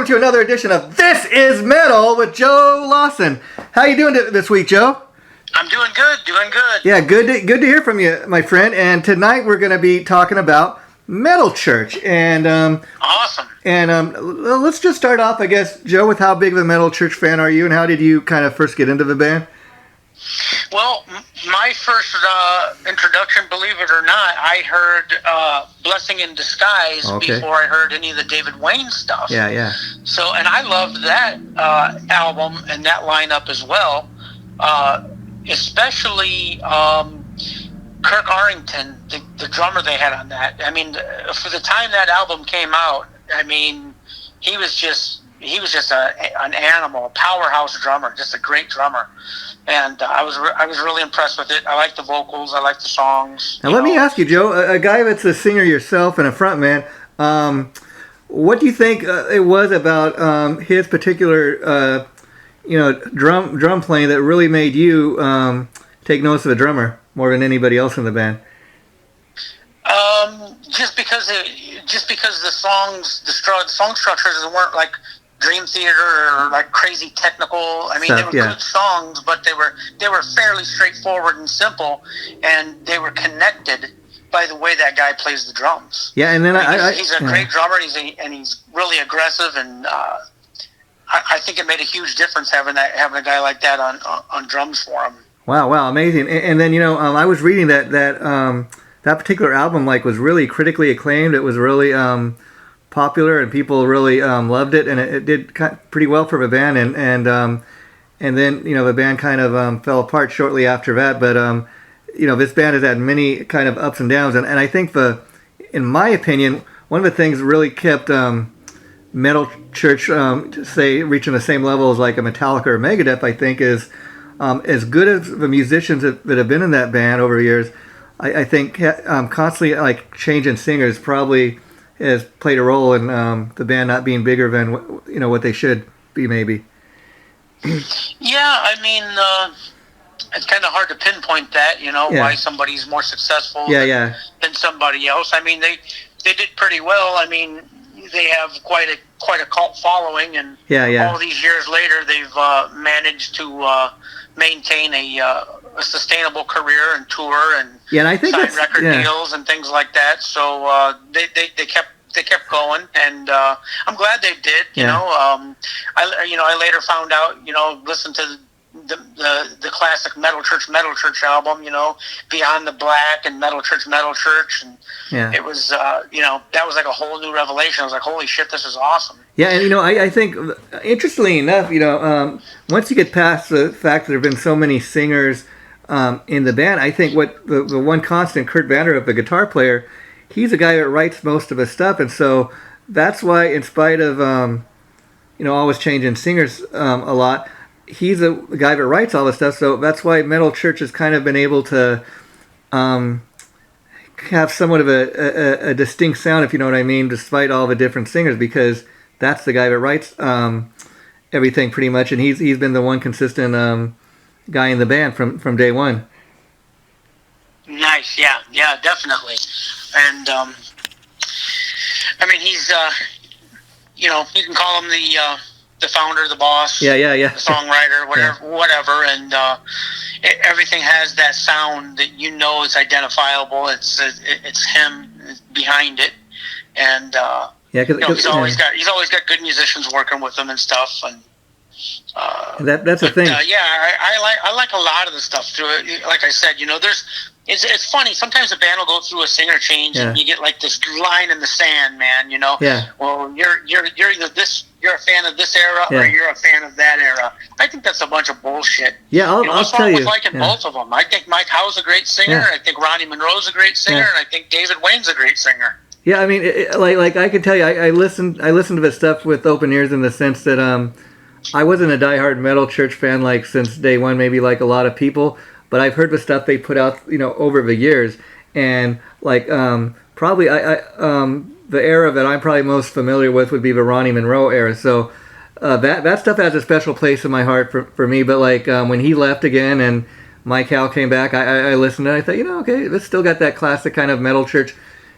to another edition of This Is Metal with Joe Lawson. How you doing this week, Joe? I'm doing good, Yeah, good to hear from you, my friend. And tonight we're going to be talking about Metal Church. And awesome. And let's just start off, I guess, Joe, with how big of a Metal Church fan are you, and how did you kind of first get into the band? Well, my first introduction, believe it or not, I heard Blessing in Disguise before I heard any of the David Wayne stuff. Yeah. So, and I loved that album and that lineup as well, especially Kirk Arrington, the drummer they had on that. I mean, for the time that album came out, I mean, he was just an animal, a powerhouse drummer, just a great drummer. And I was really impressed with it. I like the vocals. I like the songs. Now let me ask you, Joe, a guy that's a singer yourself and a frontman, what do you think it was about his particular, drum playing that really made you take notice of a drummer more than anybody else in the band? Just because the song structures weren't like Dream Theater or like crazy technical. I mean, they were good songs, but they were fairly straightforward and simple, and they were connected by the way that guy plays the drums. Yeah, and then he's a great drummer, and he's really aggressive, and I think it made a huge difference having a guy like that on drums for him. Wow, amazing. And then I was reading that particular album was really critically acclaimed. It was really popular, and people really loved it, and it did pretty well for the band, and then the band kind of fell apart shortly after that. But this band has had many kind of ups and downs, and I think in my opinion, one of the things that really kept Metal Church reaching the same level as like a Metallica or Megadeth, I think, is as good as the musicians that have been in that band over the years. I think constantly changing singers probably has played a role in the band not being bigger than what they should be, maybe. Yeah, I mean, it's kind of hard to pinpoint that, why somebody's more successful than somebody else. I mean, they did pretty well. I mean, they have quite a cult following, and all these years later, they've managed to maintain a sustainable career and tour and I think sign record deals and things like that. So they kept going, and I'm glad they did. I later found out. Listened to the classic Metal Church album. Beyond the Black and Metal Church, and it was that was like a whole new revelation. I was like, holy shit, this is awesome. Yeah, and I think, interestingly enough, once you get past the fact that there have been so many singers in the band, I think what the one constant, Kurt Vanderhoff, the guitar player, he's a guy that writes most of his stuff, and so that's why, in spite of always changing singers a lot, he's the guy that writes all this stuff. So that's why Metal Church has kind of been able to have somewhat of a distinct sound, if you know what I mean, despite all the different singers, because that's the guy that writes everything pretty much, and he's been the one consistent guy in the band from day one. Nice, yeah, definitely. And I mean, he's you can call him the founder, the boss, the songwriter, whatever, and everything has that sound that is identifiable. It's him behind it, and he's always got good musicians working with him and stuff, and that's the thing. I like a lot of the stuff too. Like I said, it's funny. Sometimes a band will go through a singer change, and you get like this line in the sand, man. Well, you're either you're a fan of this era, or you're a fan of that era. I think that's a bunch of bullshit. Yeah, I'll tell you. What's liking both of them? I think Mike Howe's a great singer. I think Ronnie Monroe's a great singer, and I think David Wayne's a great singer. Yeah, I mean, like I can tell you, I listened to this stuff with open ears in the sense that I wasn't a diehard Metal Church fan since day one, maybe like a lot of people, but I've heard the stuff they put out, over the years, and probably the era that I'm probably most familiar with would be the Ronnie Monroe era. So that stuff has a special place in my heart for me. But when he left again and Mike Howe came back, I listened and I thought, okay, this still got that classic kind of Metal Church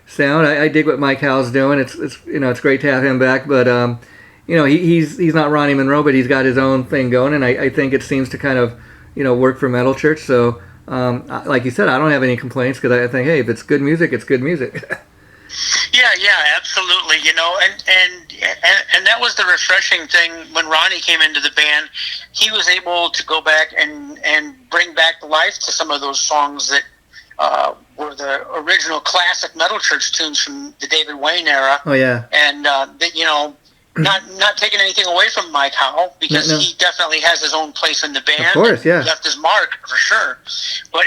sound. I dig what Mike Howe's doing. It's great to have him back. But he's not Ronnie Monroe, but he's got his own thing going, and I think it seems to kind of work for Metal Church. So like you said, I don't have any complaints because I think, hey, if it's good music, it's good music. Yeah, absolutely. And that was the refreshing thing when Ronnie came into the band. He was able to go back and bring back life to some of those songs that were the original classic Metal Church tunes from the David Wayne era. Oh yeah, and not taking anything away from Mike Howe, because he definitely has his own place in the band. Of course, yeah. Left his mark, for sure. But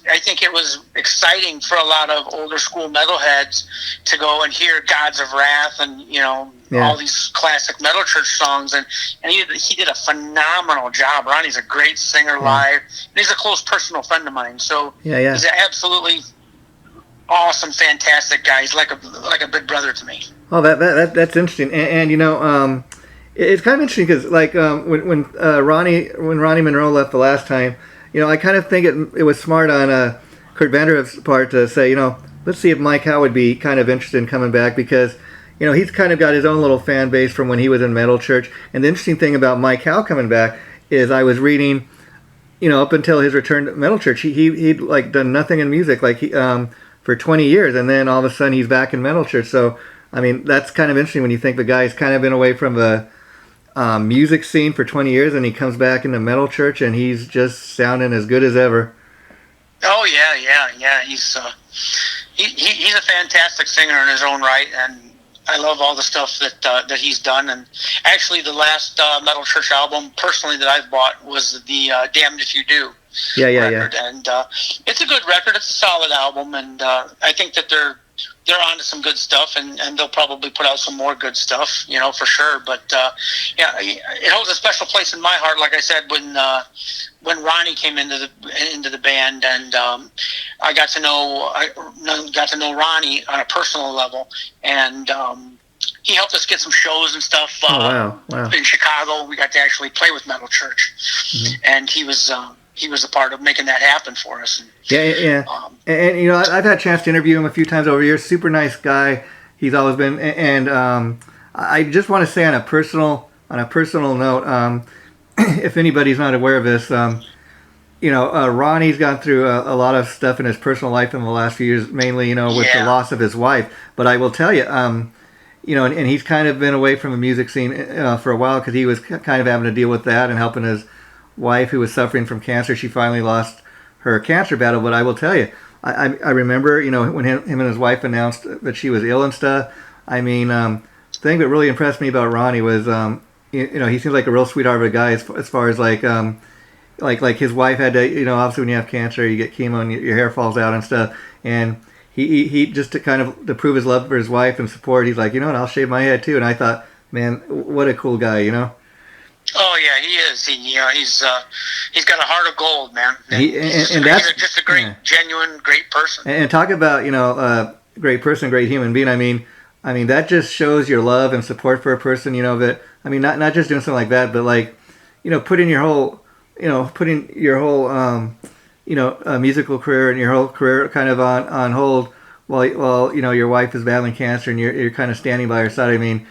I think it was exciting for a lot of older school metalheads to go and hear Gods of Wrath and, all these classic Metal Church songs. And he did a phenomenal job. Ronnie's a great singer live. And he's a close personal friend of mine. So he's an absolutely awesome, fantastic guy. He's like a big brother to me. Oh, that's interesting, and it's kind of interesting because when Ronnie Monroe left the last time, I kind of think it was smart on Kurt Vanderhoff's part to say, let's see if Mike Howe would be kind of interested in coming back, because he's kind of got his own little fan base from when he was in Metal Church. And the interesting thing about Mike Howe coming back is I was reading, up until his return to Metal Church, he'd like done nothing in music for 20 years, and then all of a sudden he's back in Metal Church. So I mean, that's kind of interesting when you think the guy's kind of been away from the music scene for 20 years, and he comes back into Metal Church, and he's just sounding as good as ever. Oh yeah. He's a fantastic singer in his own right, and I love all the stuff that he's done. And actually, the last Metal Church album, personally, that I've bought was the "Damned If You Do" record. And it's a good record. It's a solid album, and I think that they're onto some good stuff, and they'll probably put out some more good stuff, for sure. But it holds a special place in my heart. Like I said, when Ronnie came into the band, and I got to know Ronnie on a personal level, and he helped us get some shows and stuff. Wow. In Chicago, we got to actually play with Metal Church, and he was a part of making that happen for us. And I've had a chance to interview him a few times over the years. Super nice guy. He's always been. And I just want to say on a personal note, if anybody's not aware of this, Ronnie's gone through a lot of stuff in his personal life in the last few years, mainly with the loss of his wife. But I will tell you, and he's kind of been away from the music scene for a while because he was kind of having to deal with that and helping his wife, who was suffering from cancer. She finally lost her cancer battle. But I will tell you, I remember, when him and his wife announced that she was ill and stuff. I mean, the thing that really impressed me about Ronnie was, he seems like a real sweetheart of a guy as far as like his wife had to, obviously when you have cancer, you get chemo and your hair falls out and stuff. And he just to prove his love for his wife and support, he's like, I'll shave my head too. And I thought, man, what a cool guy, Oh yeah, he is. He's got a heart of gold, man. He's just a great, genuine, great person. And talk about great person, great human being. I mean that just shows your love and support for a person. That not just doing something like that, but like putting your whole musical career and your whole career kind of on hold while your wife is battling cancer and you're kind of standing by her side. I mean.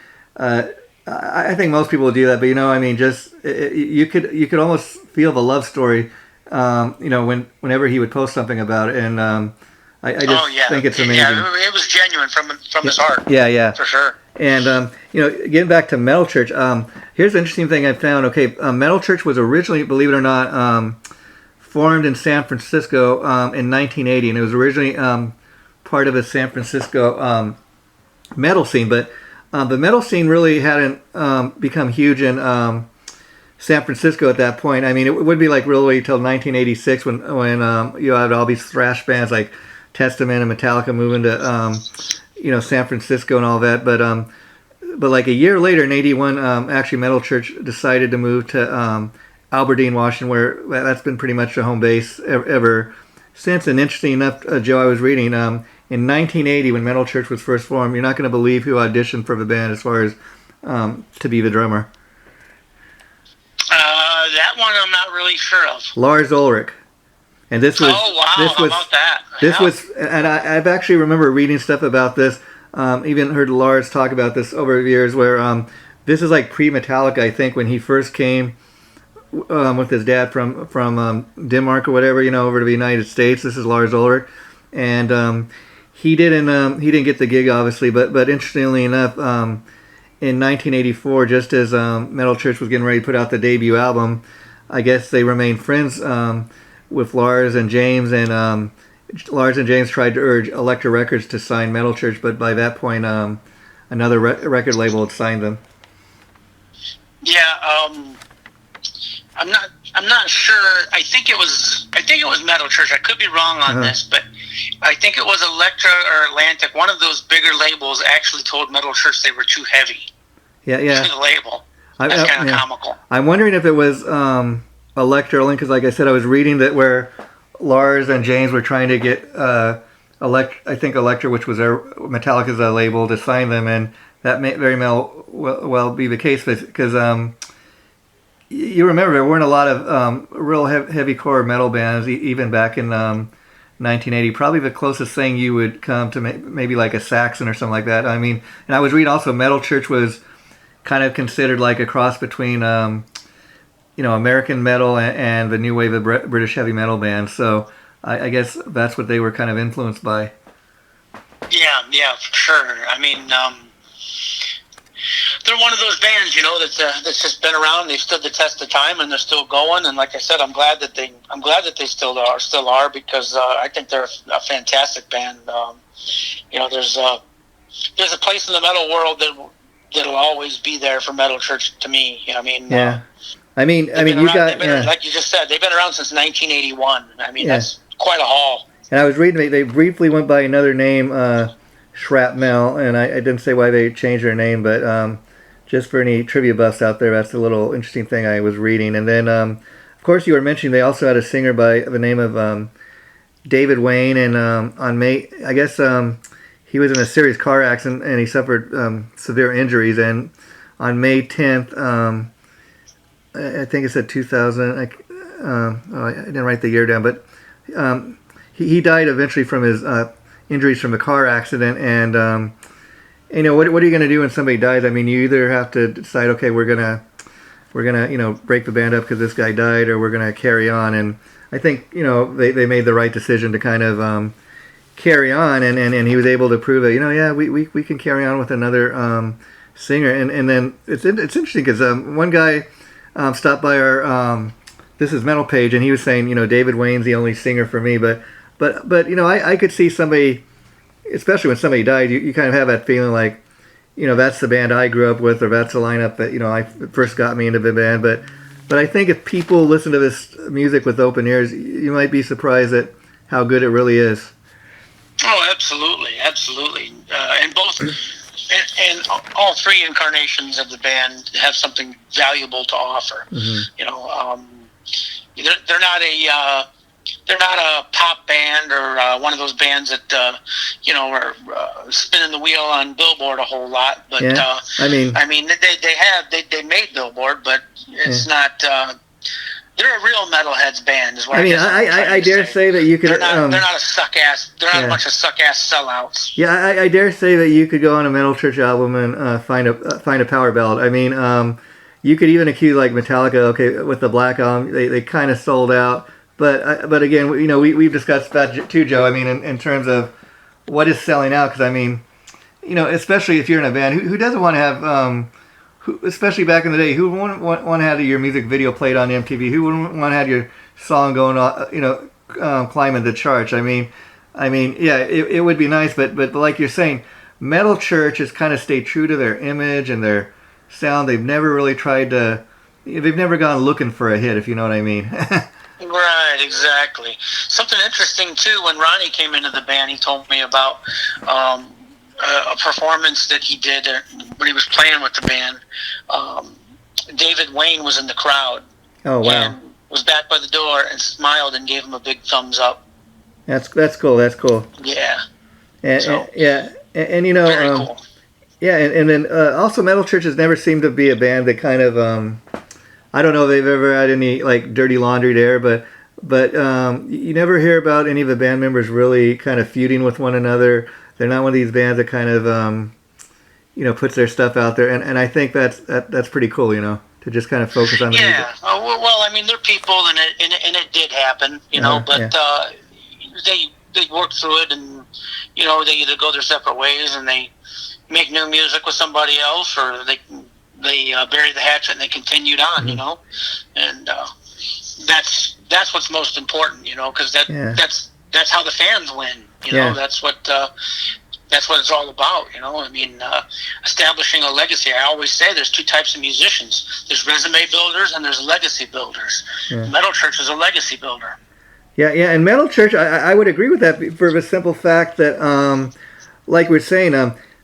I think most people would do that, but you could almost feel the love story, whenever he would post something about it, and I just think it's amazing. Yeah, it was genuine from his heart. Yeah, for sure. And getting back to Metal Church, here's an interesting thing I found. Okay, Metal Church was originally, believe it or not, formed in San Francisco in 1980, and it was originally part of a San Francisco metal scene, but. The metal scene really hadn't become huge in San Francisco at that point. I mean, it would be like really till 1986 when you had all these thrash bands like Testament and Metallica moving to San Francisco and all that. But like a year later in '81, actually Metal Church decided to move to Aberdeen, Washington, where that's been pretty much the home base ever since. And interesting enough, Joe, I was reading. In 1980, when Metal Church was first formed, you're not going to believe who auditioned for the band as far as to be the drummer. That one I'm not really sure of. Lars Ulrich. And this was. Oh wow! How about that? This was, and I've actually remember reading stuff about this. Even heard Lars talk about this over the years, where this is like pre-Metallica, I think, when he first came with his dad from Denmark or whatever, over to the United States. This is Lars Ulrich, and he didn't get the gig, obviously, but interestingly enough, in 1984, just as Metal Church was getting ready to put out the debut album, I guess they remained friends with Lars and James, and Lars and James tried to urge Elektra Records to sign Metal Church, but by that point, another record label had signed them. Yeah, I'm not sure. I think it was Metal Church. I could be wrong on this, but I think it was Elektra or Atlantic. One of those bigger labels actually told Metal Church they were too heavy. Yeah. For the label. That's kind of comical. I'm wondering if it was Elektra only because, like I said, I was reading that where Lars and James were trying to get Elektra, which was Metallica's label, to sign them, and that may very well be the case because you remember there weren't a lot of real heavy core metal bands even back in 1980. Probably the closest thing you would come to maybe like a Saxon or something like that. I mean, and I was reading also Metal Church was kind of considered like a cross between American metal and the new wave of British heavy metal bands. So I guess that's what they were kind of influenced by. Yeah, for sure. I mean, they're one of those bands, that's just been around. They've stood the test of time, and they're still going. And like I said, I'm glad that they still are because I think they're a fantastic band. There's a place in the metal world that'll always be there for Metal Church to me. Yeah. I mean, like you just said, they've been around since 1981. I mean, that's quite a haul. And I was reading they briefly went by another name, Shrapnel, and I didn't say why they changed their name, but just for any trivia buffs out there, that's a little interesting thing I was reading. And then, of course, you were mentioning they also had a singer by the name of David Wayne, and on May, I guess he was in a serious car accident and he suffered severe injuries. And on May 10th, I think it said 2000. I didn't write the year down, but he died eventually from his injuries from the car accident. And what are you going to do when somebody dies? I mean, you either have to decide, okay, we're gonna break the band up because this guy died, or we're gonna carry on. And I think they made the right decision to kind of carry on, and he was able to prove that we can carry on with another singer. And then it's interesting because one guy stopped by our This Is Metal page, and he was saying David Wayne's the only singer for me, but I could see somebody, especially when somebody died, you kind of have that feeling like that's the band I grew up with, or that's the lineup that I first got me into the band. But I think if people listen to this music with open ears, you might be surprised at how good it really is. Oh, absolutely. And both, and all three incarnations of the band have something valuable to offer. Mm-hmm. They're not a pop band or one of those bands that are spinning the wheel on Billboard a whole lot. But they made Billboard, but it's not. They're a real metalheads band, is what I dare say that you could. They're not a suck ass. They're not a bunch of suck ass sellouts. Yeah, I dare say that you could go on a Metal Church album and find a power ballad. I mean, you could even accuse like Metallica. Okay, with the Black Album, they kind of sold out. But again, we've discussed that too, Joe. I mean, in terms of what is selling out, because I mean, especially if you're in a band, who doesn't want to have, especially back in the day, who wouldn't want to have your music video played on MTV? Who wouldn't want to have your song going on, climbing the charts? I mean, yeah, it would be nice, but like you're saying, Metal Church has kind of stayed true to their image and their sound. They've never really they've never gone looking for a hit, if you know what I mean. Right, exactly. Something interesting too, when Ronnie came into the band, he told me about a performance that he did when he was playing with the band. David Wayne was in the crowd. Oh, wow. And was back by the door and smiled and gave him a big thumbs up. That's cool. Yeah. And very cool. Yeah, and then also Metal Church has never seemed to be a band that kind of I don't know if they've ever had any like dirty laundry there, but you never hear about any of the band members really kind of feuding with one another. They're not one of these bands that kind of puts their stuff out there, and I think that's pretty cool, to just kind of focus on the music. Yeah, well, I mean, they're people, and it did happen, but they work through it, and they either go their separate ways and they make new music with somebody else, or they bury the hatchet and they continued on, and that's what's most important, because that's how the fans win, that's what it's all about, I mean, establishing a legacy. I always say there's two types of musicians. There's resume builders and there's legacy builders. Yeah. Metal Church is a legacy builder. Yeah, and Metal Church, I would agree with that for the simple fact that, like we're saying,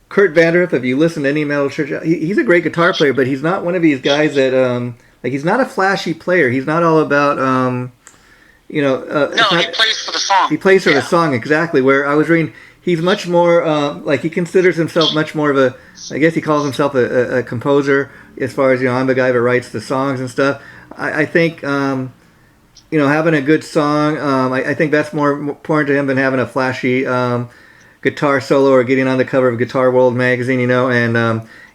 Kurt Vanderhoff, if you listen to any Metal Church, he's a great guitar player, but he's not one of these guys that, he's not a flashy player. He's not all about, no, he plays for the song. He plays for the song, exactly, where I was reading, he's much more, he considers himself much more of a, I guess he calls himself a composer, as far as, I'm the guy that writes the songs and stuff. I think, having a good song, I think that's more important to him than having a flashy guitar solo or getting on the cover of Guitar World magazine, and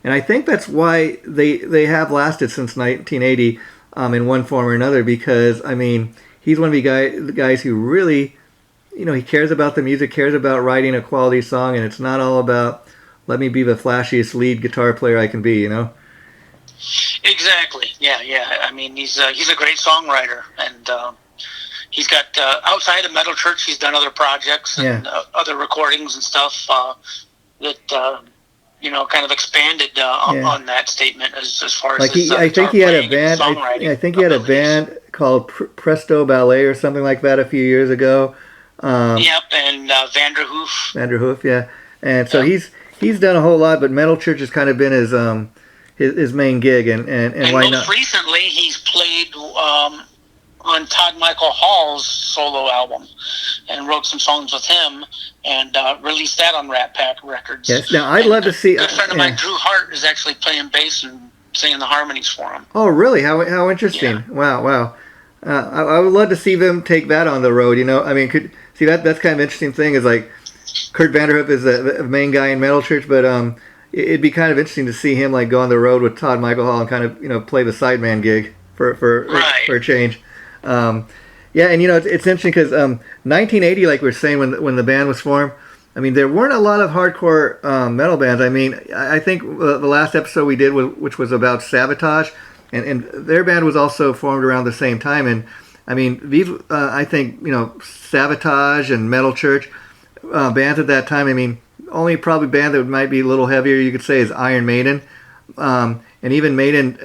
I think that's why they have lasted since 1980 in one form or another, because, I mean, he's one of the guys who really, he cares about the music, cares about writing a quality song, and it's not all about, let me be the flashiest lead guitar player I can be, Exactly. Yeah. I mean, he's a great songwriter, and he's got outside of Metal Church, he's done other projects and other recordings and stuff that kind of expanded on that statement as far as his, I think he had a band. I think he had a band called Presto Ballet or something like that a few years ago. Yep, and Vanderhoof. Vanderhoof, yeah, and so he's done a whole lot, but Metal Church has kind of been his main gig, and why not? Most recently, he's played on Todd Michael Hall's solo album, and wrote some songs with him, and released that on Rat Pack Records. Yes, now I'd love to see. A good friend of mine, Drew Hart, is actually playing bass and singing the harmonies for him. Oh, really? How interesting! Yeah. Wow. I would love to see them take that on the road. I mean, that's kind of interesting thing is like Kurt Vanderhoff is the main guy in Metal Church, but it'd be kind of interesting to see him like go on the road with Todd Michael Hall and kind of play the sideman gig for a change. And it's interesting because 1980, like we were saying, when the band was formed, I mean, there weren't a lot of hardcore metal bands. I mean, I think the last episode we did, which was about Sabotage, and their band was also formed around the same time. And I mean, these I think Sabotage and Metal Church bands at that time. I mean, only probably band that might be a little heavier, you could say, is Iron Maiden. And even Maiden,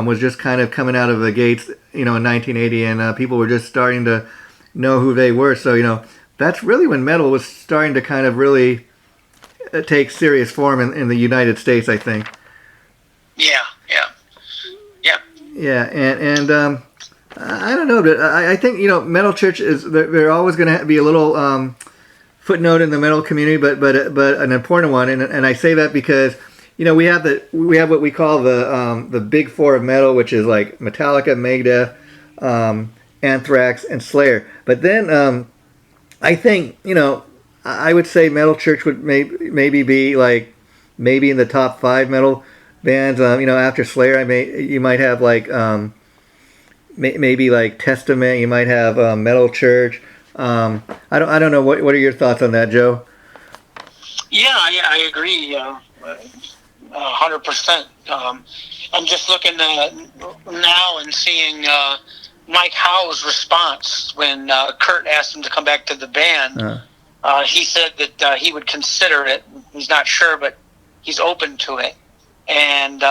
was just kind of coming out of the gates, in 1980, and people were just starting to know who they were. So, that's really when metal was starting to kind of really take serious form in the United States, I think. Yeah. Yeah, and I don't know, but I think Metal Church they're always going to be a little footnote in the metal community, but an important one, and I say that because. We have what we call the big four of metal, which is like Metallica, Megadeth, Anthrax, and Slayer. But then I think I would say Metal Church would maybe be like maybe in the top 5 metal bands. After Slayer, you might have like maybe like Testament. You might have Metal Church. I don't know. What are your thoughts on that, Joe? Yeah, I agree. 100%. I'm just looking now and seeing Mike Howe's response when Kurt asked him to come back to the band. He said that he would consider it. He's not sure, but he's open to it. And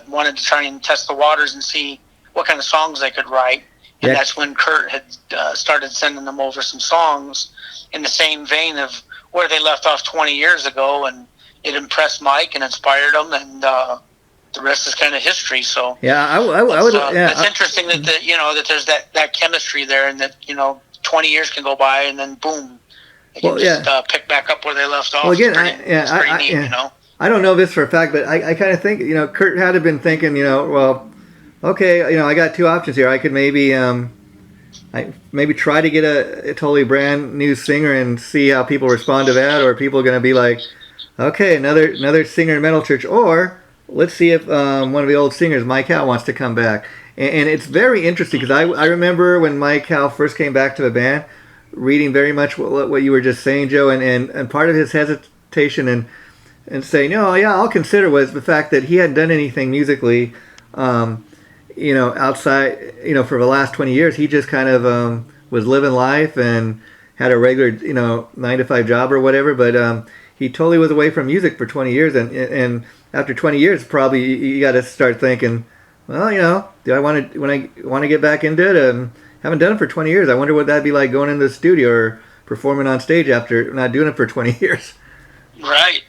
wanted to try and test the waters and see what kind of songs they could write. And that's when Kurt had started sending them over some songs in the same vein of where they left off 20 years ago, and it impressed Mike and inspired him, and the rest is kind of history. So I would. It's interesting that that there's that chemistry there, and that 20 years can go by, and then boom, they can just pick back up where they left off. Well, again, it's pretty neat, I don't know this for a fact, but I kind of think Kurt had to been thinking, well, okay, I got 2 options here. I could maybe maybe try to get a totally brand new singer and see how people respond to that, or people are going to be like, Okay, another singer in Metal Church. Or let's see if one of the old singers, Mike Howe, wants to come back. And it's very interesting because I remember when Mike Howe first came back to the band, reading very much what you were just saying, Joe, and part of his hesitation and saying, oh yeah, I'll consider, was the fact that he hadn't done anything musically, outside, for the last 20 years. He just kind of was living life and had a regular, 9-to-5 job or whatever, but he totally was away from music for 20 years, and after 20 years, probably you got to start thinking, well, do I want to get back into it? Haven't done it for 20 years. I wonder what that'd be like going into the studio or performing on stage after not doing it for 20 years. Right.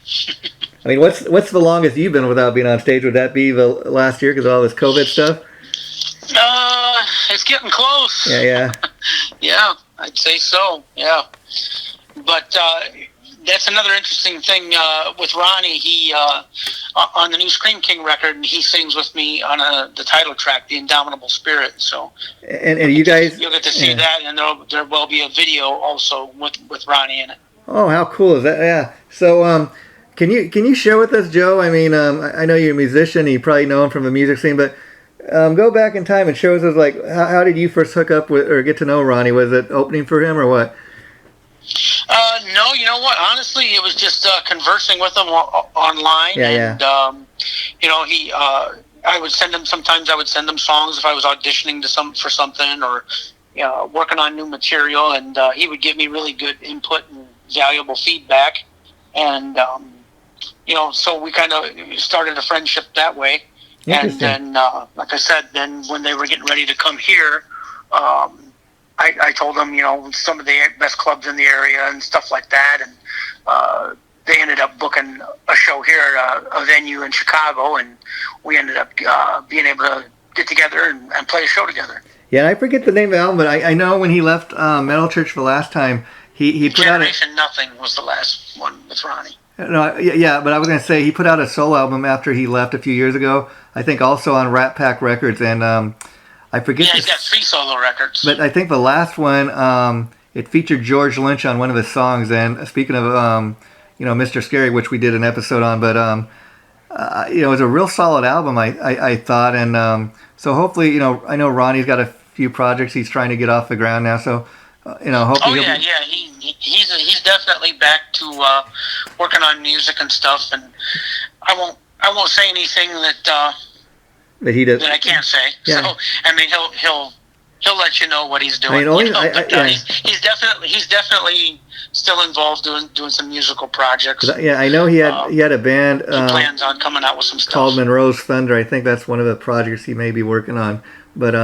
I mean, what's the longest you've been without being on stage? Would that be the last year because of all this COVID stuff? It's getting close. Yeah. Yeah, I'd say so. Yeah, but that's another interesting thing with Ronnie. He on the new Scream King record, he sings with me on the title track, "The Indomitable Spirit." So, and you guys, you'll get to see that, and there will be a video also with Ronnie in it. Oh, how cool is that? Yeah. So, can you share with us, Joe? I mean, I know you're a musician, and you probably know him from the music scene, but go back in time and show us, like, how did you first hook up with or get to know Ronnie? Was it opening for him or what? No, you know what? Honestly, it was just conversing with him online. Yeah. I would send him, sometimes I would send him songs if I was auditioning for something or working on new material, and he would give me really good input and valuable feedback. And, so we kind of started a friendship that way. And then, like I said, then when they were getting ready to come here, I told them, some of the best clubs in the area and stuff like that. And they ended up booking a show here at a venue in Chicago. And we ended up being able to get together and play a show together. Yeah, and I forget the name of the album, but I know when he left Metal Church for the last time, he put out Generation Nothing was the last one with Ronnie. No, yeah, but I was going to say he put out a solo album after he left a few years ago. I think also on Rat Pack Records, and I forget. Yeah, he's got 3 solo records. But I think the last one, it featured George Lynch on one of his songs. And speaking of, Mr. Scary, which we did an episode on, but it was a real solid album, I thought, and so hopefully, I know Ronnie's got a few projects he's trying to get off the ground now, so. Hopefully he's definitely back to working on music and stuff, and I won't say anything that he does that I can't say. Yeah. So I mean, he'll let you know what he's doing. He's definitely still involved doing some musical projects. Yeah, I know he had a band. He plans on coming out with some stuff called Monroe's Thunder. I think that's one of the projects he may be working on. But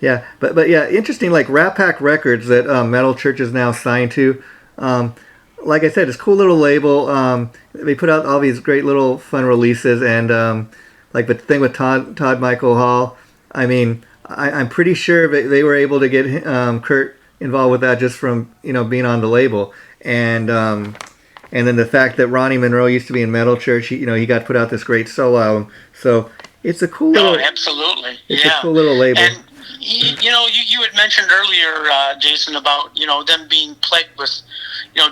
Yeah, but yeah, interesting. Like Rat Pack Records that Metal Church is now signed to. Like I said, it's a cool little label. They put out all these great little fun releases, and like the thing with Todd Michael Hall. I mean, I'm pretty sure they were able to get Kurt involved with that just from being on the label, and then the fact that Ronnie Monroe used to be in Metal Church. He got put out this great solo album. So it's a cool little. Absolutely. It's a cool little label. And, you had mentioned earlier, Jason, about them being plagued with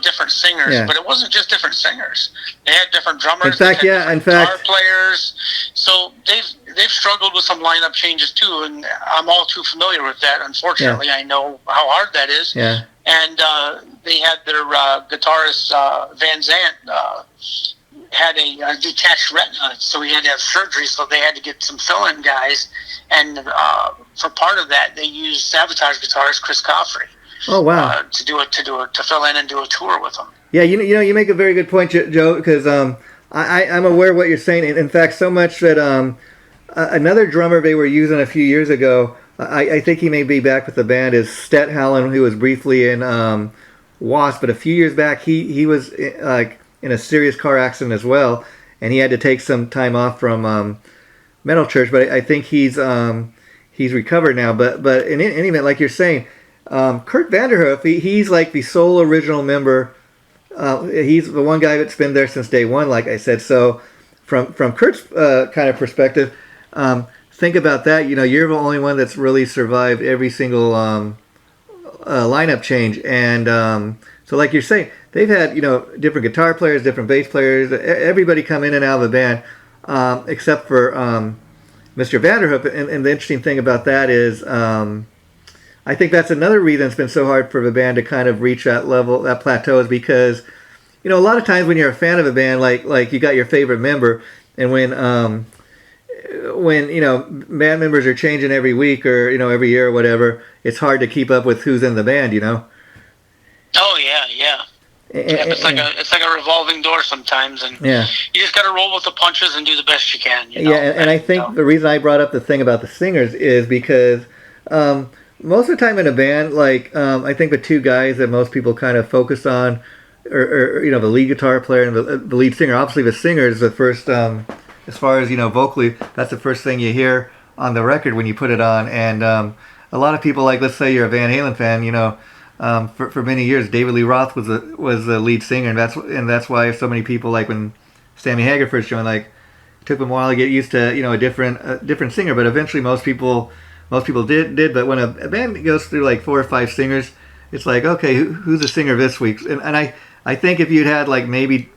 different singers, but it wasn't just different singers. They had different drummers. In fact, guitar players. So they've struggled with some lineup changes too, and I'm all too familiar with that. Unfortunately, I know how hard that is. Yeah. And they had their guitarist Van Zant had a detached retina, so he had to have surgery. So they had to get some fill-in guys, and for part of that, they used Sabotage guitarist Chris Coffrey. Oh wow! To fill in and do a tour with them. Yeah, you make a very good point, Joe, because I'm aware of what you're saying. In fact, so much that another drummer they were using a few years ago, I think he may be back with the band, is Stet Howland, who was briefly in Wasp, but a few years back he was in a serious car accident as well, and he had to take some time off from Metal Church. But I think he's recovered now. But in any event, like you're saying. Kurt Vanderhoff, he's like the sole original member. He's the one guy that's been there since day one, like I said. So from Kurt's kind of perspective, think about that. You're the only one that's really survived every single lineup change. And so like you're saying, they've had, different guitar players, different bass players, everybody come in and out of the band, except for Mr. Vanderhoff. And the interesting thing about that is, I think that's another reason it's been so hard for the band to kind of reach that level, that plateau, is because, a lot of times when you're a fan of a band, like you got your favorite member, and when band members are changing every week or every year or whatever, it's hard to keep up with who's in the band. Oh yeah. It's like a revolving door sometimes, and you just got to roll with the punches and do the best you can. And I think the reason I brought up the thing about the singers is because most of the time in a band, I think the two guys that most people kind of focus on, or the lead guitar player and the lead singer. Obviously, the singer is the first, as far as vocally, that's the first thing you hear on the record when you put it on. And a lot of people, let's say you're a Van Halen fan, for many years, David Lee Roth was the lead singer, and that's why so many people, when Sammy Hagar first joined, it took them a while to get used to a different singer, but eventually most people did. But when a band goes through 4 or 5 singers, it's okay, who's the singer this week? And I think if you'd had maybe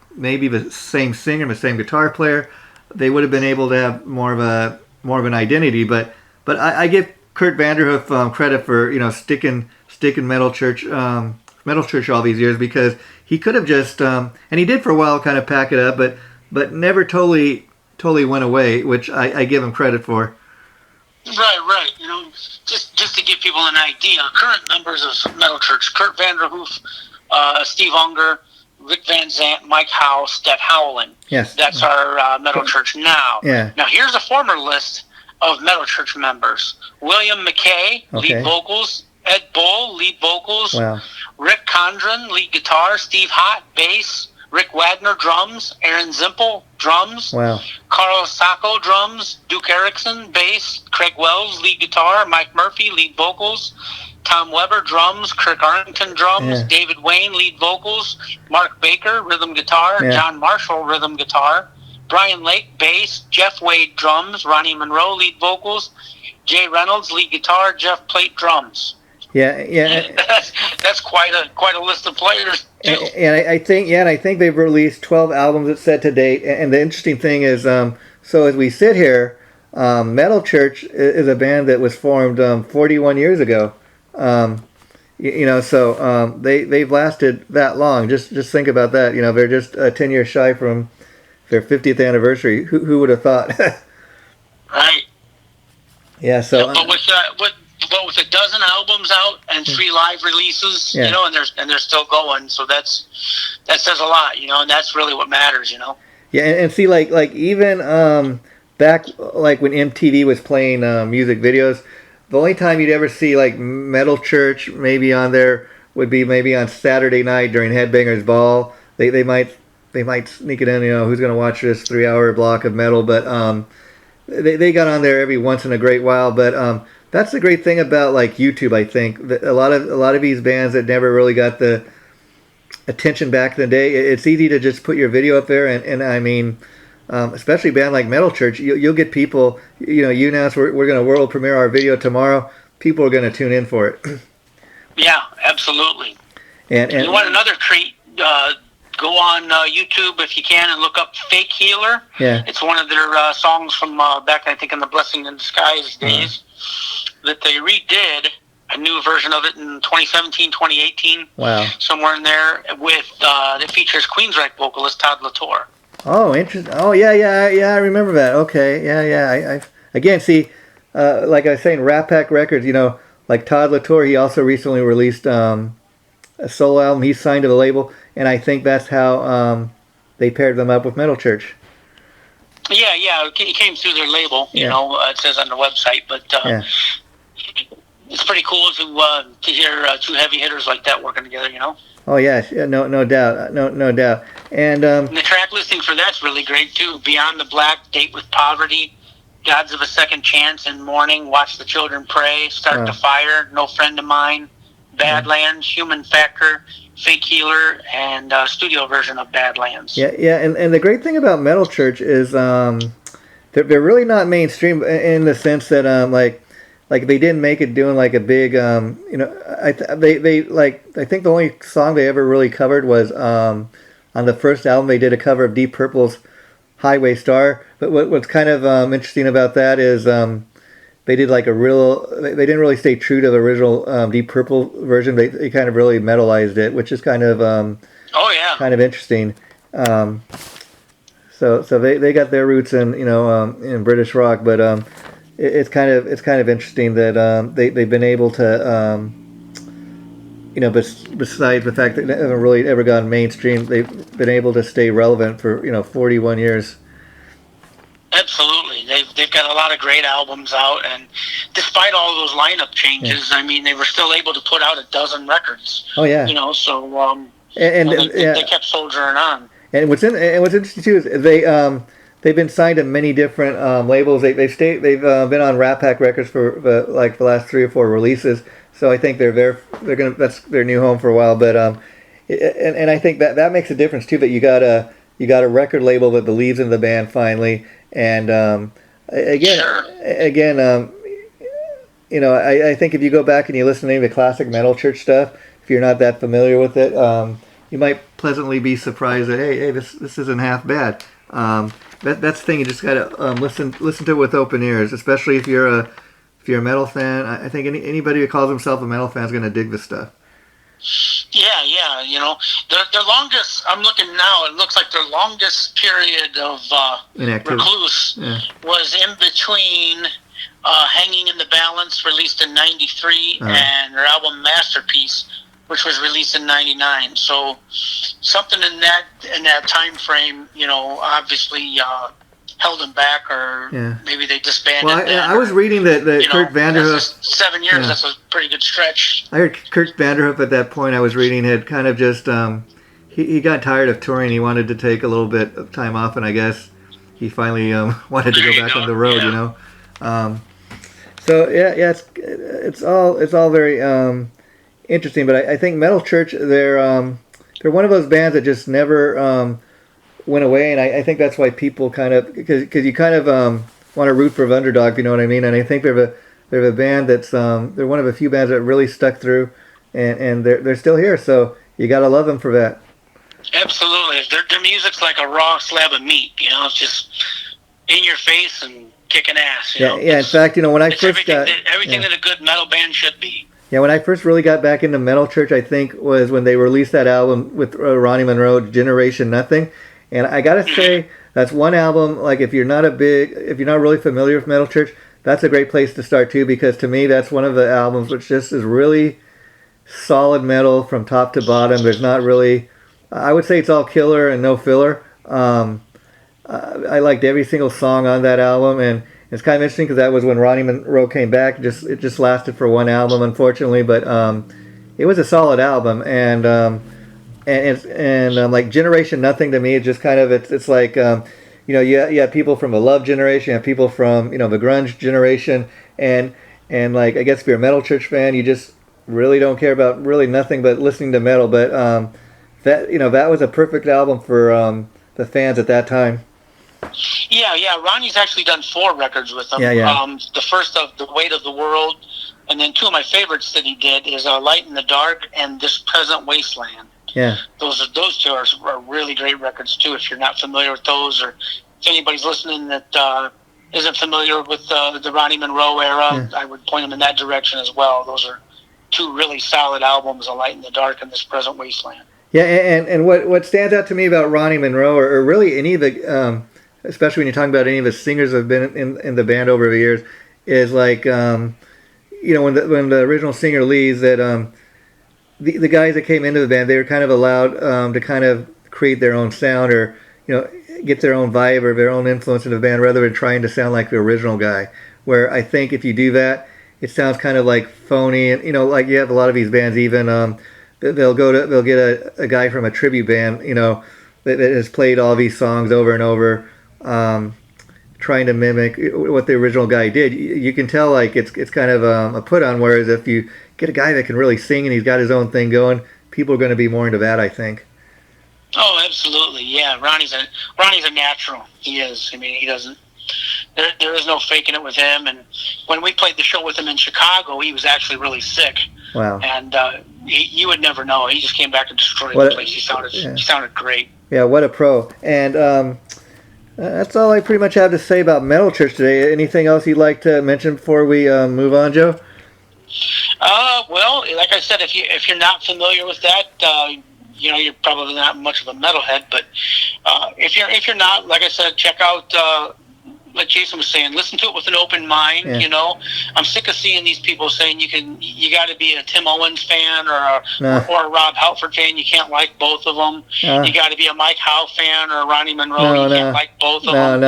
the same singer, the same guitar player, they would have been able to have more of an identity. But I give Kurt Vanderhoff credit for sticking Metal Church all these years, because he could have just and he did for a while kind of pack it up, but never totally went away, which I give him credit for. Right. Just to give people an idea, current members of Metal Church: Kurt Vanderhoof, Steve Unger, Rick Van Zant, Mike Howe, Steph Howland. Yes. That's our Metal Church now. Yeah. Now here's a former list of Metal Church members: William McKay, lead vocals; Ed Bull, lead vocals; Rick Condren, lead guitar; Steve Hott, bass; Rick Wagner, drums; Aaron Zimpel, drums; Carl Sacco, drums; Duke Erickson, bass; Craig Wells, lead guitar; Mike Murphy, lead vocals; Tom Weber, drums; Kirk Arlington, drums; David Wayne, lead vocals; Mark Baker, rhythm guitar; John Marshall, rhythm guitar; Brian Lake, bass; Jeff Wade, drums; Ronnie Monroe, lead vocals; Jay Reynolds, lead guitar; Jeff Plate, drums. Yeah. That's quite a list of players too. And I think they've released 12 albums, it said, to date. And the interesting thing is, so as we sit here, Metal Church is a band that was formed 41 years ago. So they've lasted that long. Just think about that. They're just 10 years shy from their 50th anniversary. Who would have thought? Right. Yeah. So. But with a dozen albums out and 3 live releases, and they're still going, so that says a lot, and that's really what matters, Yeah, and see, even back when MTV was playing music videos, the only time you'd ever see Metal Church maybe on there would be maybe on Saturday night during Headbangers Ball. They might sneak it in, who's going to watch this 3-hour block of metal, but they got on there every once in a great while, but that's the great thing about YouTube. I think that a lot of these bands that never really got the attention back in the day, it's easy to just put your video up there, and I mean, especially a band like Metal Church, you'll get people. You announce we're going to world premiere our video tomorrow. People are going to tune in for it. Yeah, absolutely. And you want another treat? Go on YouTube if you can and look up "Fake Healer." Yeah, it's one of their songs from back, I think, in the Blessing in Disguise days. That they redid a new version of it in 2017, 2018. Wow. Somewhere in there with that features Queensryche vocalist Todd Latour. Oh, interesting. Oh, yeah, I remember that. Okay, yeah. I again, see, like I was saying, Rat Pack Records, like Todd Latour, he also recently released a solo album. He's signed to the label, and I think that's how they paired them up with Metal Church. Yeah, it came through their label, it says on the website, but it's pretty cool to hear 2 heavy hitters like that working together, Oh, yeah, no doubt, no doubt. And the track listing for that's really great, too. Beyond the Black, Date with Poverty, Gods of a Second Chance and Mourning, Watch the Children Pray, Start the Fire, No Friend of Mine, Badlands, Human Factor, Fake Healer, and studio version of Badlands. Yeah, and the great thing about Metal Church is they're really not mainstream in the sense that like they didn't make it doing like a big I think the only song they ever really covered was on the first album they did a cover of Deep Purple's Highway Star. But what's kind of interesting about that is they did like they didn't really stay true to the original Deep Purple version. They kind of really metalized it, which is kind of kind of interesting. So they got their roots in British rock, but it's kind of interesting that they've been able to besides the fact that they haven't really ever gone mainstream, they've been able to stay relevant for 41 years. Absolutely, they've got a lot of great albums out, and despite all those lineup changes, I mean, they were still able to put out a dozen records. Oh yeah, so they kept soldiering on. And what's interesting too is they've been signed to many different labels. They've been on Rat Pack Records for the last 3 or 4 releases. So I think that's their new home for a while. But and I think that makes a difference too. That you got a record label that believes in the band finally. And again, I think if you go back and you listen to any of the classic Metal Church stuff, if you're not that familiar with it, you might pleasantly be surprised that hey, this isn't half bad. That's the thing. You just gotta listen to it with open ears, especially if you're a metal fan. I think anybody who calls himself a metal fan is gonna dig this stuff. Yeah. Their longest. I'm looking now. It looks like their longest period of recluse was in between "Hanging in the Balance," released in '93, and their album "Masterpiece," which was released in '99. So something in that time frame, obviously held them back, or maybe they disbanded. Well, I was reading that Kurt Vanderhoff. 7 years. That's a pretty good stretch. I heard Kurt Vanderhoff at that point. I was reading had kind of just he got tired of touring. He wanted to take a little bit of time off, and I guess he finally wanted to go back on the road. So it's all very interesting. But I think Metal Church, they're one of those bands that just never went away, and I think that's why people kind of because you kind of want to root for the underdog, if you know what I mean. And I think they're a band that's they're one of a few bands that really stuck through, and they're still here. So you gotta love them for that. Absolutely, their music's like a raw slab of meat. It's just in your face and kicking ass. Yeah. In fact, when I first got everything that a good metal band should be. Yeah, when I first really got back into Metal Church, I think was when they released that album with Ronnie Monroe, Generation Nothing. And I gotta say, that's one album. Like, if you're not really familiar with Metal Church, that's a great place to start too. Because to me, that's one of the albums which just is really solid metal from top to bottom. There's not really, I would say it's all killer and no filler. I liked every single song on that album, and it's kind of interesting because that was when Ronnie Monroe came back. It just lasted for one album, unfortunately, but it was a solid album, and like Generation Nothing to me, it's just kind of it's like you have people from the Love generation, you have people from the grunge generation, and like I guess if you're a Metal Church fan, you just really don't care about really nothing but listening to metal. But that was a perfect album for the fans at that time. Yeah. Ronnie's actually done 4 records with them. Yeah. The first of The Weight of the World, and then 2 of my favorites that he did is Light in the Dark and This Present Wasteland. Yeah. Those 2 are really great records too. If you're not familiar with those, or if anybody's listening that isn't familiar with the Ronnie Monroe era, I would point them in that direction as well. Those are 2 really solid albums, Light in the Dark and This Present Wasteland. Yeah, and what stands out to me about Ronnie Monroe, or really any of the, especially when you're talking about any of the singers that have been in the band over the years, is like, when the original singer leaves, that the guys that came into the band, they were kind of allowed to kind of create their own sound, or get their own vibe or their own influence in the band, rather than trying to sound like the original guy. Where I think if you do that, it sounds kind of like phony, and like you have a lot of these bands, even they'll get a guy from a tribute band, that has played all these songs over and over, trying to mimic what the original guy did. You can tell like it's kind of a put on. Whereas if you get a guy that can really sing and he's got his own thing going, people are going to be more into that, I think. Oh, absolutely, yeah. Ronnie's a natural. He is. I mean, he doesn't there is no faking it with him. And when we played the show with him in Chicago, he was actually really sick. Wow. And you would never know. He just came back and destroyed the place. He sounded great. Yeah, what a pro. And that's all I pretty much have to say about Metal Church today. Anything else you'd like to mention before we move on, Joe? Well, like I said, if you're not familiar with that, you're probably not much of a metalhead. But if you're not, like I said, check out. Like Jason was saying, listen to it with an open mind. Yeah. I'm sick of seeing these people saying you got to be a Tim Owens fan or a Rob Halford fan. You can't like both of them. You got to be a Mike Howe fan or a Ronnie Monroe. You can't like both of them.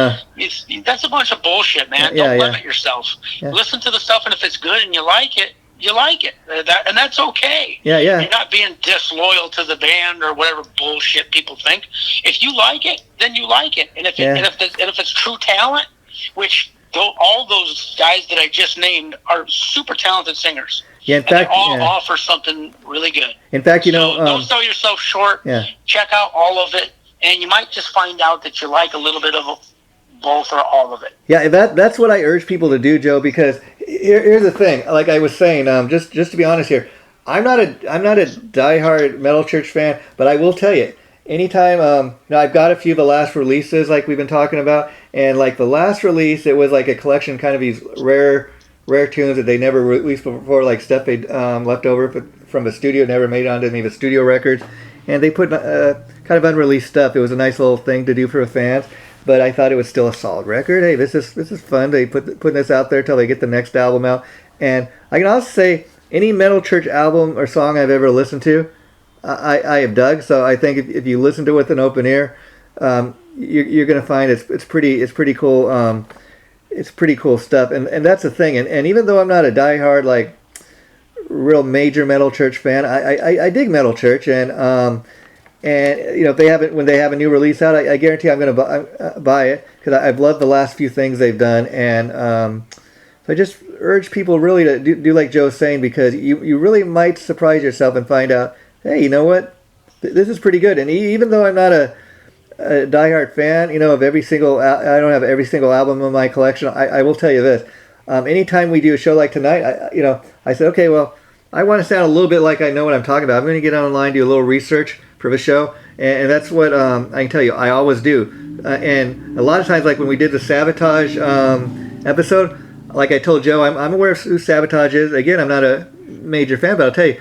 That's a bunch of bullshit, man. Don't limit yourself. Yeah. Listen to the stuff, and if it's good and you like it, you like it. And that's okay. Yeah. You're not being disloyal to the band or whatever bullshit people think. If you like it, then you like it. And if it's true talent, which all those guys that I just named are super talented singers. Yeah, in fact, they all offer something really good. In fact, don't sell yourself short. Yeah. Check out all of it, and you might just find out that you like a little bit of both or all of it. Yeah, that's what I urge people to do, Joe. Because here's the thing. Like I was saying, just to be honest here, I'm not a diehard Metal Church fan, but I will tell you, anytime I've got a few of the last releases like we've been talking about, and like the last release, it was like a collection kind of these rare tunes that they never released before, like stuff they'd left over from the studio, never made it onto any of the studio records, and they put kind of unreleased stuff. It was a nice little thing to do for the fans, but I thought it was still a solid record. Hey, this is fun. They putting this out there till they get the next album out, and I can also say any Metal Church album or song I've ever listened to, I have dug. So I think if you listen to it with an open ear, you're going to find it's pretty cool. It's pretty cool stuff, and that's the thing. And even though I'm not a diehard like real major Metal Church fan, I dig Metal Church, and if when they have a new release out, I guarantee I'm going to buy it because I've loved the last few things they've done, and so I just urge people really to do like Joe's saying, because you really might surprise yourself and find out, hey, you know what? This is pretty good. And even though I'm not a diehard fan, of every single, I don't have every single album in my collection. I will tell you this: anytime we do a show like tonight, I said, okay, well, I want to sound a little bit like I know what I'm talking about. I'm going to get online, do a little research for the show, and that's what I can tell you. I always do. And a lot of times, like when we did the Sabotage episode, like I told Joe, I'm aware of who Sabotage is. Again, I'm not a major fan, but I'll tell you,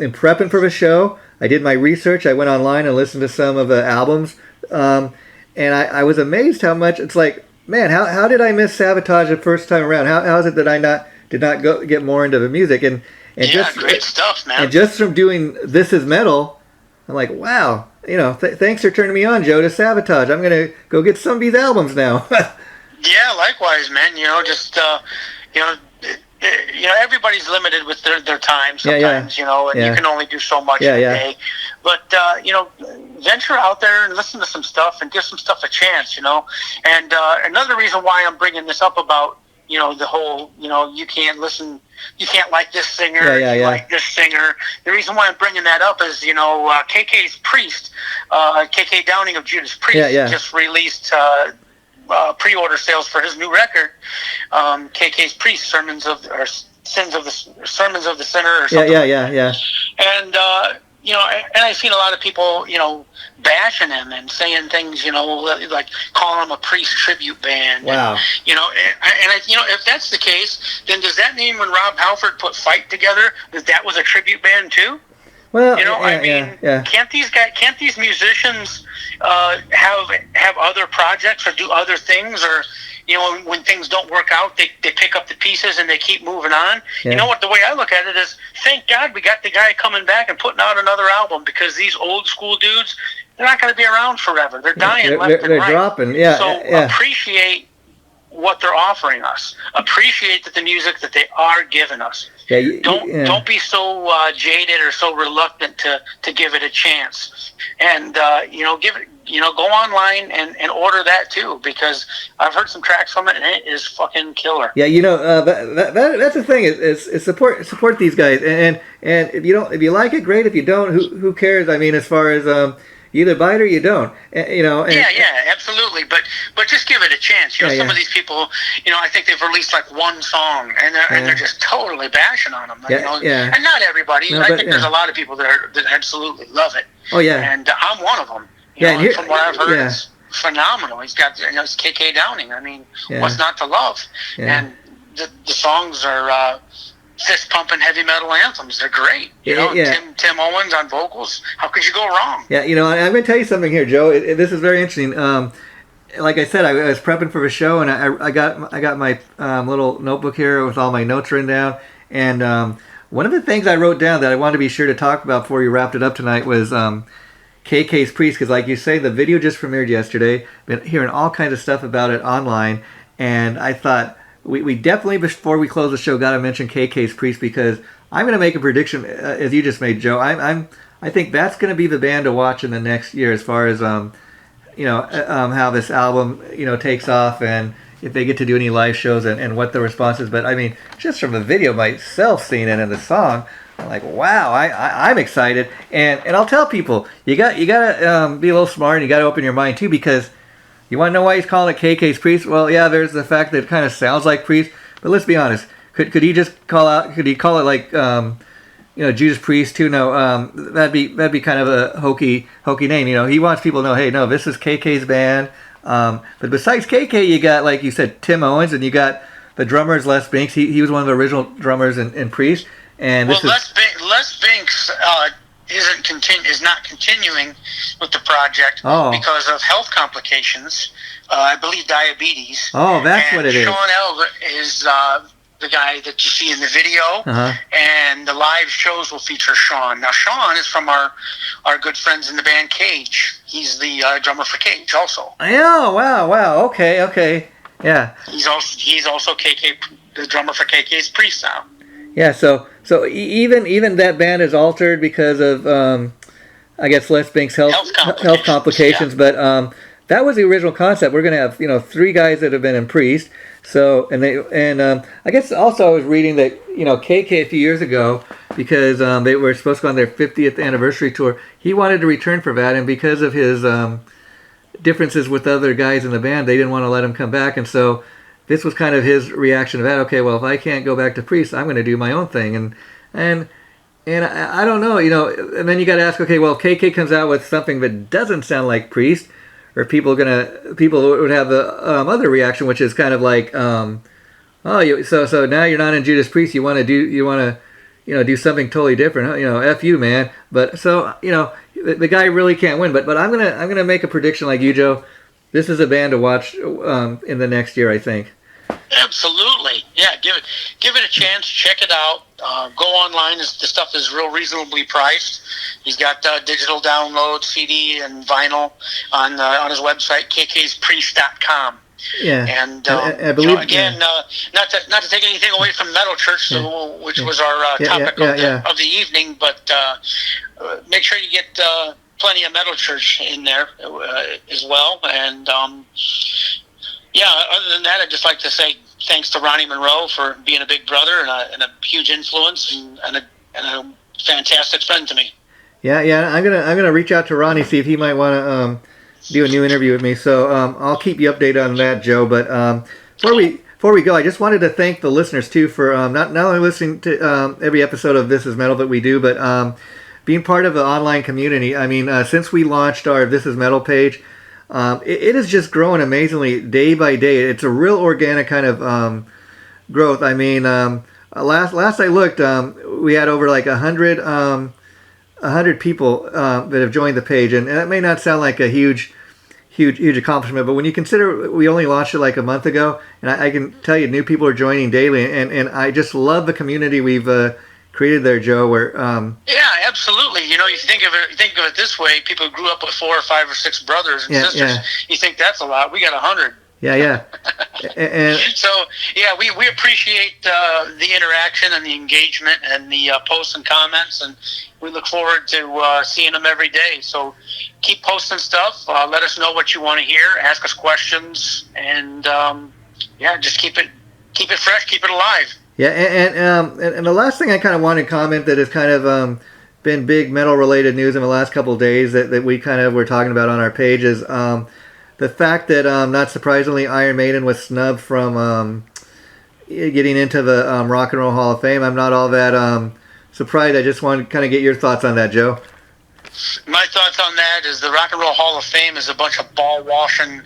in prepping for the show, I did my research. I went online and listened to some of the albums, and I was amazed how much it's like, man, how did I miss Sabotage the first time around? How is it that I did not get more into the music? And just great stuff, man. And just from doing This Is Metal, I'm like, wow, thanks for turning me on, Joe, to Sabotage. I'm gonna go get some of these albums now. Yeah, likewise, man. Everybody's limited with their time sometimes, and you can only do so much in a day. But, venture out there and listen to some stuff and give some stuff a chance, And another reason why I'm bringing this up about, the whole, you can't like this singer, like this singer. The reason why I'm bringing that up is, KK's Priest, KK Downing of Judas Priest, just released pre-order sales for his new record, KK's Priest, Sermons of the Sinner, or something. Yeah. And and I've seen a lot of people, bashing him and saying things, like calling him a Priest tribute band. Wow. And if that's the case, then does that mean when Rob Halford put Fight together that was a tribute band too? Well, can't these musicians have other projects or do other things, or when things don't work out, they pick up the pieces and they keep moving on? Yeah. You know what? The way I look at it is, thank God we got the guy coming back and putting out another album, because these old school dudes, they're not going to be around forever. They're dying left and right. They're dropping. So appreciate what they're offering us. Appreciate the music that they are giving us. Don't be so jaded or so reluctant to give it a chance. And give it. Go online and order that too, because I've heard some tracks from it and it is fucking killer. Yeah, that's the thing is support these guys, and if you like it, great. If you don't, who cares? I mean, as far as you either buy it or you don't. Yeah, absolutely. But just give it a chance. You know, some of these people, you know, I think they've released like one song, and they're just totally bashing on them. You know? And not everybody. No, I think there's a lot of people that absolutely love it. Oh yeah. And I'm one of them. You know, from what I've heard, it's phenomenal. He's got, you know, it's KK Downing. I mean, what's not to love? And the songs are fist pumping heavy metal anthems. They're great. You know, Tim Owens on vocals. How could you go wrong? Yeah, you know, I'm going to tell you something here, Joe. This is very interesting. Like I said, I was prepping for the show, and I got my little notebook here with all my notes written down. And one of the things I wrote down that I wanted to be sure to talk about before you wrapped it up tonight was KK's Priest, because like you say, the video just premiered yesterday. Been hearing all kinds of stuff about it online, and I thought we definitely, before we close the show, got to mention KK's Priest, because I'm going to make a prediction, as you just made, Joe. I think that's going to be the band to watch in the next year, as far as how this album takes off, and if they get to do any live shows, and what the response is. But I mean, just from the video myself, seeing it in the song, I'm like, wow, I'm excited, and I'll tell people, you gotta be a little smart, and you gotta open your mind too, because you want to know why he's calling it KK's Priest? Well, yeah, there's the fact that it kind of sounds like Priest, but let's be honest, could he just call it like Judas Priest too? No, that'd be kind of a hokey name. You know, he wants people to know, hey, no, this is KK's band. But besides KK, you got, like you said, Tim Owens, and you got the drummer's Les Binks. He was one of the original drummers in Priest. And Les Binks is not continuing with the project because of health complications. I believe diabetes. Oh, that's what it is. Sean Elder is the guy that you see in the video, and the live shows will feature Sean. Now, Sean is from our good friends in the band Cage. He's the drummer for Cage, also. Oh, wow, okay, yeah. He's also the drummer for KK's Priest now. Yeah, so even that band is altered because of I guess Les Binks' health complications. Yeah. But that was the original concept. We're gonna have 3 guys that have been in Priest. So I guess also I was reading that KK a few years ago, because they were supposed to go on their 50th anniversary tour. He wanted to return for that, and because of his differences with other guys in the band, they didn't want to let him come back, and so this was kind of his reaction to that. Okay, well, if I can't go back to Priest, I'm going to do my own thing, and I don't know, and then you got to ask, okay, well, if KK comes out with something that doesn't sound like Priest, or people would have the other reaction, which is kind of like, so now you're not in Judas Priest, you want to do something totally different, F you, man. But so the guy really can't win. But I'm gonna make a prediction like you, Joe. This is a band to watch in the next year, I think. Absolutely, yeah. Give it a chance. Check it out. Go online. The stuff is real reasonably priced. He's got digital download, CD, and vinyl on his website, kk'spriest.com. Yeah, and I believe again, not to take anything away from Metal Church, which was our topic of the evening, but make sure you get plenty of Metal Church in there as well. And other than that, I'd just like to say thanks to Ronnie Monroe for being a big brother and a huge influence and a fantastic friend to me. Yeah, I'm gonna reach out to Ronnie, see if he might want to do a new interview with me. So I'll keep you updated on that, Joe. But before we go, I just wanted to thank the listeners too for not only listening to every episode of This Is Metal that we do, but being part of the online community. I mean, since we launched our This Is Metal page, it is just growing amazingly day by day. It's a real organic kind of growth. I mean, last I looked, we had over like 100 people that have joined the page, and that may not sound like a huge accomplishment, but when you consider we only launched it like a month ago, and I can tell you new people are joining daily, and I just love the community we've created there, Joe. Where absolutely. You think of it this way: people grew up with 4 or 5 or 6 brothers and sisters. Yeah. You think that's a lot? We got 100. Yeah. And so we appreciate the interaction and the engagement and the posts and comments, and we look forward to seeing them every day. So keep posting stuff. Let us know what you want to hear. Ask us questions, and just keep it fresh, keep it alive. Yeah, and the last thing I kind of want to comment that has kind of been big metal related news in the last couple of days that we kind of were talking about on our pages. the fact that not surprisingly Iron Maiden was snubbed from getting into the Rock and Roll Hall of Fame, I'm not all that surprised. I just want to kind of get your thoughts on that, Joe. My thoughts on that is the Rock and Roll Hall of Fame is a bunch of ball-washing,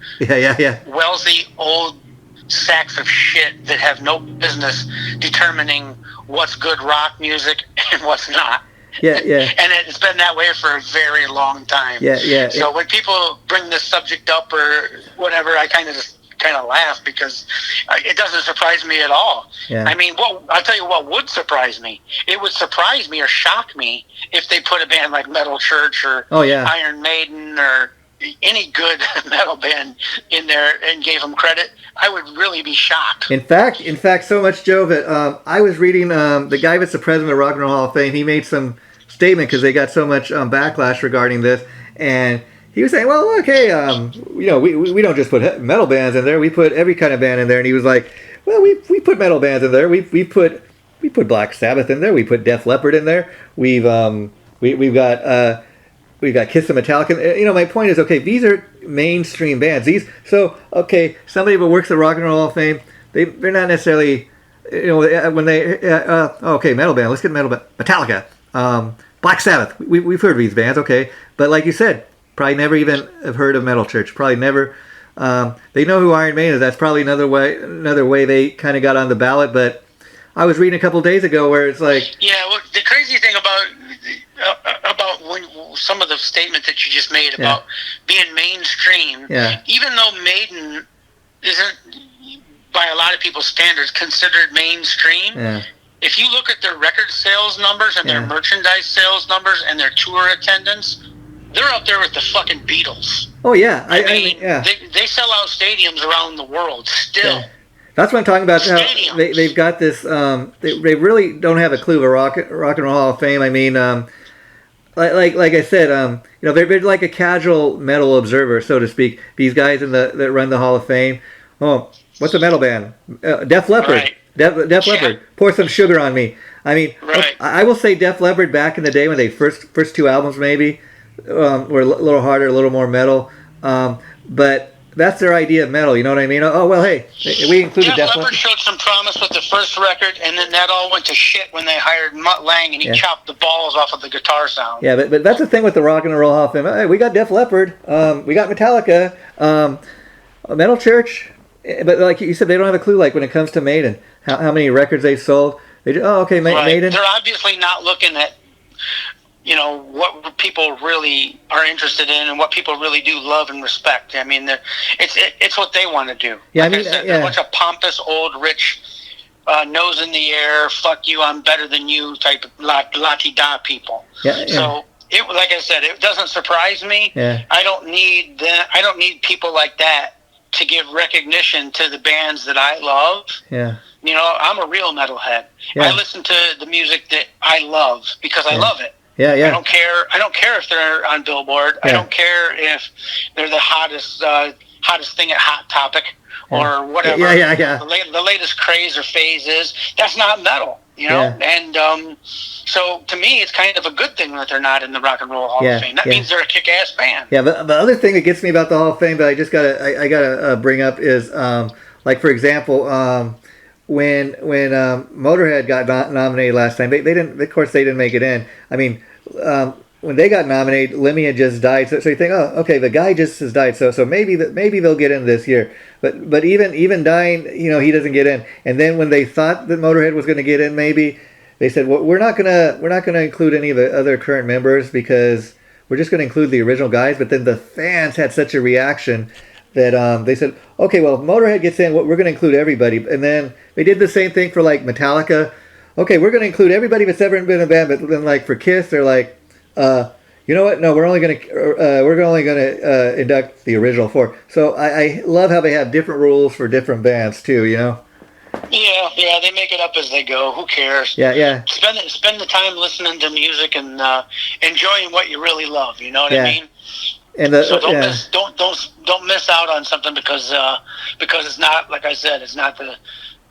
wealthy old sacks of shit that have no business determining what's good rock music and what's not. Yeah. And it's been that way for a very long time. Yeah. So when people bring this subject up or whatever, I kind of laugh because it doesn't surprise me at all. Yeah. I mean, I'll tell you what would surprise me. It would surprise me or shock me if they put a band like Metal Church or Iron Maiden or any good metal band in there and gave them credit. I would really be shocked. In fact, so much, Joe, that I was reading the guy that's the president of the Rock and Roll Hall of Fame. He made some statement because they got so much backlash regarding this, and he was saying, well, okay, we don't just put metal bands in there. We put every kind of band in there. And he was like, well, we put metal bands in there. We put Black Sabbath in there. We put Def Leppard in there. We've got Kiss and Metallica. My point is, okay, these are mainstream bands. Somebody who works at Rock and Roll Hall of Fame, they're not necessarily, when they metal band. Let's get metal band. Metallica, Black Sabbath. We've heard of these bands, okay, but like you said, probably never even have heard of Metal Church. Probably never. They know who Iron Maiden is. That's probably another way they kind of got on the ballot. But I was reading a couple of days ago where it's like, well, the crazy thing about when some of the statement that you just made about being mainstream, even though Maiden isn't by a lot of people's standards considered mainstream. If you look at their record sales numbers and their merchandise sales numbers and their tour attendance, they're up there with the fucking Beatles. Oh, yeah. I mean, they sell out stadiums around the world still. Yeah. That's what I'm talking about. How they've got this. They really don't have a clue of a rock and roll Hall of Fame. I mean, like I said, they're like a casual metal observer, so to speak. These guys that run the Hall of Fame. Oh, what's a metal band? Def Leppard. Right. Def Leppard. Pour some sugar on me. I mean, I will say Def Leppard back in the day when they first two albums maybe were a little harder, a little more metal. But that's their idea of metal, you know what I mean? Oh, well, hey, we included Def Leppard showed some promise with the first record, and then that all went to shit when they hired Mutt Lange, and he chopped the balls off of the guitar sound. Yeah, but that's the thing with the Rock and Roll Hall of Fame. Hey, we got Def Leppard, we got Metallica, Metal Church, but like you said, they don't have a clue, like when it comes to Maiden, how many records they've sold. They just, Maiden. They're obviously not looking at what people really are interested in and what people really do love and respect. I mean, it's what they want to do. Yeah, like I said, they're a bunch of pompous, old, rich, nose in the air, fuck you, I'm better than you type of la-ti-da people. Yeah. So, like I said, it doesn't surprise me. Yeah. I don't need people like that to give recognition to the bands that I love. Yeah. I'm a real metalhead. Yeah. I listen to the music that I love because I love it. Yeah. I don't care if they're on Billboard. I don't care if they're the hottest thing at Hot Topic or whatever. Yeah. The latest craze or phase is. That's not metal, Yeah. And so to me, it's kind of a good thing that they're not in the Rock and Roll Hall of Fame. That means they're a kick-ass band. Yeah, but the other thing that gets me about the Hall of Fame that I gotta bring up is like for example. When Motorhead got nominated last time, they didn't. Of course, they didn't make it in. I mean, when they got nominated, Lemmy had just died. So you think, oh, okay, the guy just has died. So maybe they'll get in this year. But even dying, he doesn't get in. And then when they thought that Motorhead was going to get in, maybe they said, well, we're not gonna include any of the other current members because we're just going to include the original guys. But then the fans had such a reaction that they said, okay, well, if Motorhead gets in, we're going to include everybody. And then they did the same thing for, like, Metallica. Okay, we're going to include everybody that's ever been in a band. But then, like, for Kiss, they're like, you know what? No, we're only going to induct the original four. So I love how they have different rules for different bands, too, Yeah, they make it up as they go. Who cares? Yeah. Spend the time listening to music and enjoying what you really love. You know what I mean? And so don't miss out on something because it's not, like I said, it's not the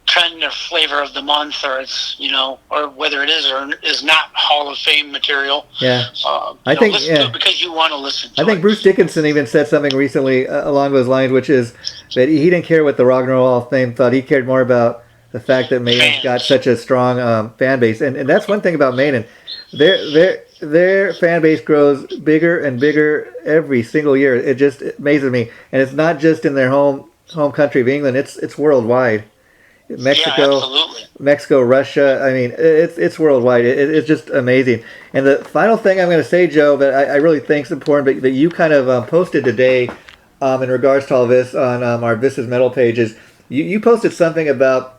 trend or flavor of the month, or it's, you know, or whether it is or is not Hall of Fame material. Yeah, I think listen to it because you want to listen to it. I think Bruce Dickinson even said something recently along those lines, which is that he didn't care what the Rock and Roll Hall of Fame thought. He cared more about the fact that Maiden's got such a strong fan base, and that's one thing about Maiden. Their fan base grows bigger and bigger every single year. It just amazes me, and it's not just in their home country of England. It's worldwide. Mexico, Russia. I mean, it's worldwide. It's just amazing. And the final thing I'm going to say, Joe, that I really think is important, but that you kind of posted today in regards to all this on our This Is Metal pages, you posted something about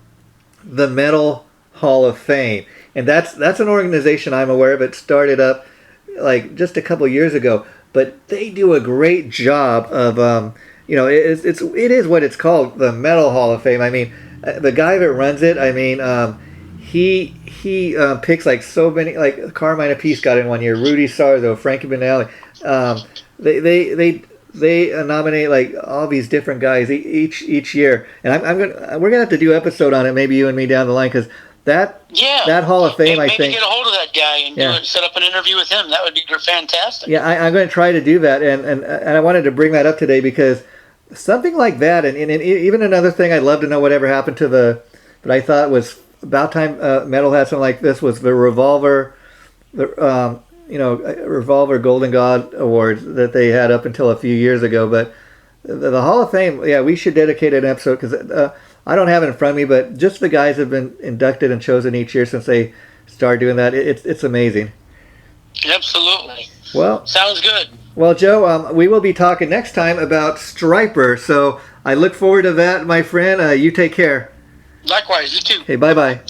the Metal Hall of Fame, and that's an organization I'm aware of. It started up like just a couple years ago, but they do a great job of it is what it's called, the Metal Hall of Fame. I mean, the guy that runs it, I mean, he picks like so many, like Carmine Appice got in one year, Rudy Sarzo, Frankie Banali. They nominate like all these different guys each year, and we're gonna have to do an episode on it, maybe you and me down the line, because that Hall of Fame, I think, maybe get a hold of that guy and set up an interview with him. That would be fantastic. Yeah, I'm going to try to do that, and I wanted to bring that up today because something like that, and even another thing I'd love to know whatever happened to but I thought was about time Metal had something like this, was the Revolver, Revolver Golden God Awards that they had up until a few years ago. But the Hall of Fame, we should dedicate an episode, because I don't have it in front of me, but just the guys have been inducted and chosen each year since they started doing that. It's amazing. Absolutely. Well, sounds good. Well, Joe, we will be talking next time about Striper, so I look forward to that, my friend. You take care. Likewise, you too. Hey, bye-bye.